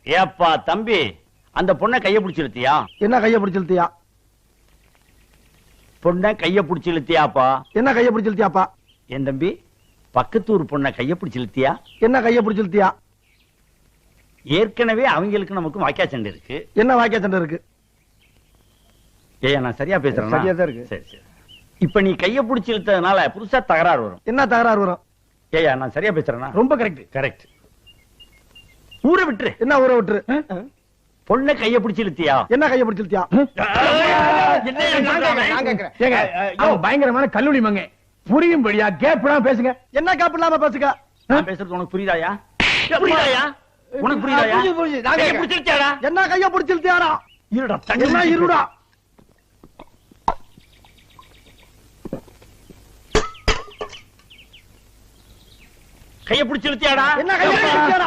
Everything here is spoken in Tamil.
ஏப்பா தம்பி, அந்த பொண்ணை கைய பிடிச்சு இழுத்தியா? என்ன கைய பிடிச்சு இழுத்தியா? பொண்ணை கைய பிடிச்சு இழுத்தியாப்பா? என்ன கைய பிடிச்சு இழுத்தியாப்பா? என் தம்பி, பக்கத்தூர் பொண்ணை கைய பிடிச்சு இழுத்தியா? என்ன கைய பிடிச்சு இழுத்தியா? ஏற்கனவே அவங்களுக்கு நமக்கு வாக்கியா சண்டை இருக்கு. என்ன வாக்கிய சண்டை இருக்கு? ஏய், நான் சரியா பேசுறேன்? சரியா தான் இருக்கு. சரி சரி. இப்ப நீ கைய பிடிச்சு இழுத்ததுனால புதுசா தகராறு வரும். என்ன தகராறு வரும்? ஏயா, நான் சரியா பேசுறேனா? ரொம்ப கரெக்ட். கரெக்ட். ஊரை விட்டுரு. என்ன ஊரை விட்டுரு? பொண்ணை கைய பிடிச்சு இழுத்தியா? என்ன கைய பிடிச்சு இழுத்தியா? பயங்கரமான கல்லூரி மங்க புரியும்படியா கேப்லாம் பேசுங்க. என்ன கேப் இல்லாம பேசுங்க. நான் பேசுறது உனக்கு புரியுதாயா? புரியுதாயா? உனக்கு புரியுதாயா? கைய பிடிச்சு இழுத்தியாடா? என்ன கைய பிடிச்சு இழுத்தியாடா? இருடா, என்ன இருடா? கைய பிடிச்சு இழுத்தியாடா? என்ன கைய பிடிச்சு இழுத்தியாடா?